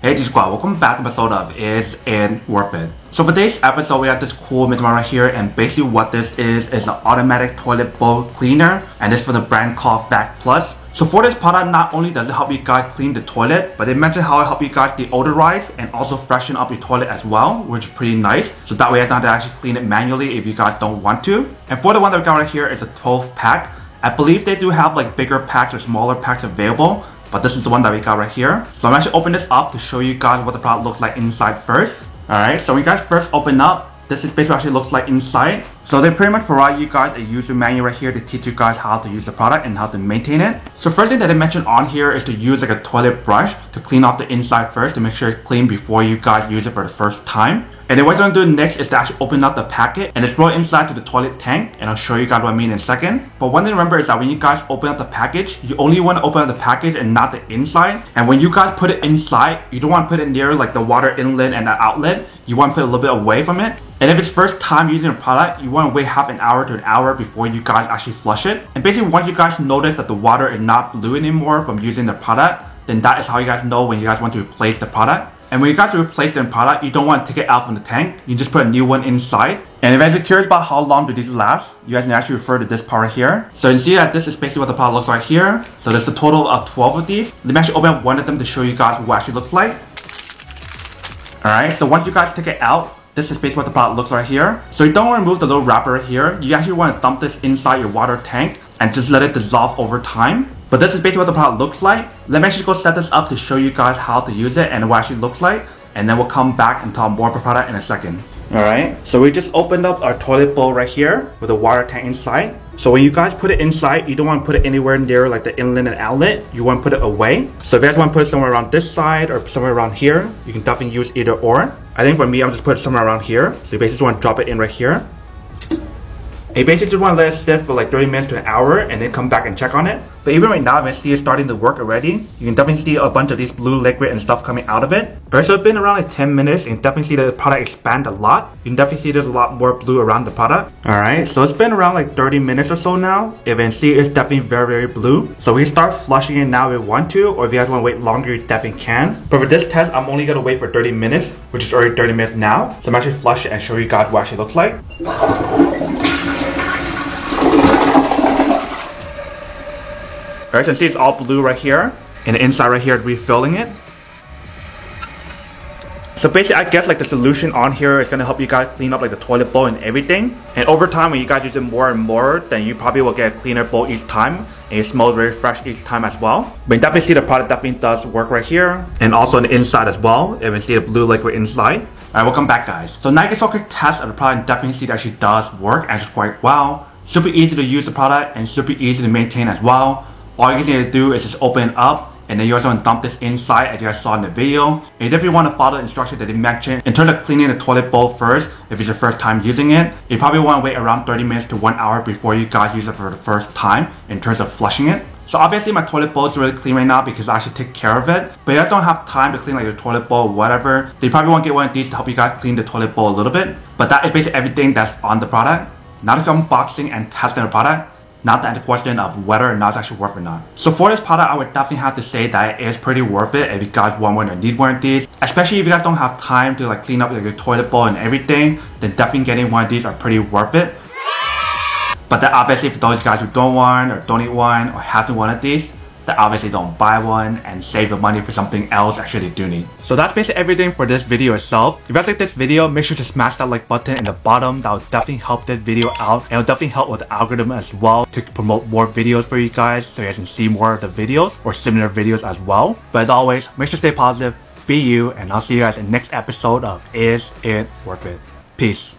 Hey G Squad, welcome back to the episode of Is It Worth It? So for today's episode, we have this cool Mizma right here, and basically what this is an automatic toilet bowl cleaner, and this is for the brand called Vac Plus. So for this product, not only does it help you guys clean the toilet, but they mentioned how it helps you guys deodorize and also freshen up your toilet as well, which is pretty nice. So that way you don't have to actually clean it manually if you guys don't want to. And for the one that we got right here is a 12 pack. I believe they do have like bigger packs or smaller packs available, but this is the one that we got right here. So I'm actually opening this up to show you guys what the product looks like inside first. Alright, so when you guys first open up, this is basically what it looks like inside. So they pretty much provide you guys a user manual right here to teach you guys how to use the product and how to maintain it. So first thing that they mentioned on here is to use like a toilet brush to clean off the inside first to make sure it's clean before you guys use it for the first time. And then what you're going to do next is to actually open up the packet and just roll it inside to the toilet tank, and I'll show you guys what I mean in a second. But one thing to remember is that when you guys open up the package, you only want to open up the package and not the inside. And when you guys put it inside, you don't want to put it near like the water inlet and the outlet. You want to put it a little bit away from it. And if it's first time using the product, you want to wait half an hour to an hour before you guys actually flush it. And basically once you guys notice that the water is not blue anymore from using the product, then that is how you guys know when you guys want to replace the product. And when you guys replace the product, you don't want to take it out from the tank. You just put a new one inside. And if you guys are curious about how long do these last, you guys can actually refer to this part right here. So you can see that this is basically what the product looks like here. So there's a total of 12 of these. Let me actually open up one of them to show you guys what it actually looks like. Alright, so once you guys take it out, this is basically what the product looks like here. So you don't want to remove the little wrapper right here. You actually want to dump this inside your water tank and just let it dissolve over time. But this is basically what the product looks like. Let me actually go set this up to show you guys how to use it and what it actually looks like. And then we'll come back and talk more about the product in a second. Alright, so we just opened up our toilet bowl right here with a water tank inside. So when you guys put it inside, you don't want to put it anywhere near like the inlet and outlet. You want to put it away. So if you guys want to put it somewhere around this side or somewhere around here, you can definitely use either or. I think for me, I'm just put it somewhere around here. So you basically just want to drop it in right here. And you basically just want to let it sit for like 30 minutes to an hour and then come back and check on it. But even right now, when you see it starting to work already, you can definitely see a bunch of these blue liquid and stuff coming out of it. Alright, so it's been around like 10 minutes and you can definitely see the product expand a lot. You can definitely see there's a lot more blue around the product. Alright, so it's been around like 30 minutes or so now. If you can see, it's definitely very, very blue. So we can start flushing it now if you want to, or if you guys want to wait longer, you definitely can. But for this test, I'm only going to wait for 30 minutes, which is already 30 minutes now. So I'm actually flush it and show you guys what it actually looks like. Alright, so you can see it's all blue right here, and the inside right here is refilling it. So basically, I guess like the solution on here is going to help you guys clean up like the toilet bowl and everything. And over time, when you guys use it more and more, then you probably will get a cleaner bowl each time, and it smells very fresh each time as well. But you definitely see the product definitely does work right here, and also on the inside as well. You can see the blue liquid inside. Alright, welcome back guys. So now you can saw a quick test of the product and definitely see that it actually does work and it's quite well. Super easy to use the product and super easy to maintain as well. All you need to do is just open it up, and then you also want to dump this inside as you guys saw in the video. And you definitely want to follow the instructions that they mentioned in terms of cleaning the toilet bowl first. If it's your first time using it, you probably want to wait around 30 minutes to 1 hour before you guys use it for the first time in terms of flushing it. So obviously my toilet bowl is really clean right now because I actually take care of it. But if you guys don't have time to clean like your toilet bowl or whatever, then you probably want to get one of these to help you guys clean the toilet bowl a little bit. But that is basically everything that's on the product. Now the unboxing and testing the product. Not to answer the question of whether or not it's actually worth it or not. So for this product, I would definitely have to say that it is pretty worth it if you guys want one or need one of these. Especially if you guys don't have time to like clean up like your toilet bowl and everything, then definitely getting one of these are pretty worth it. But then obviously for those guys who don't want or don't need one or have one of these, then obviously don't buy one and save the money for something else actually do need. So that's basically everything for this video itself. If you guys like this video, make sure to smash that like button in the bottom. That will definitely help this video out, and it will definitely help with the algorithm as well to promote more videos for you guys so you guys can see more of the videos or similar videos as well. But as always, make sure to stay positive, be you, and I'll see you guys in the next episode of Is It Worth It? Peace.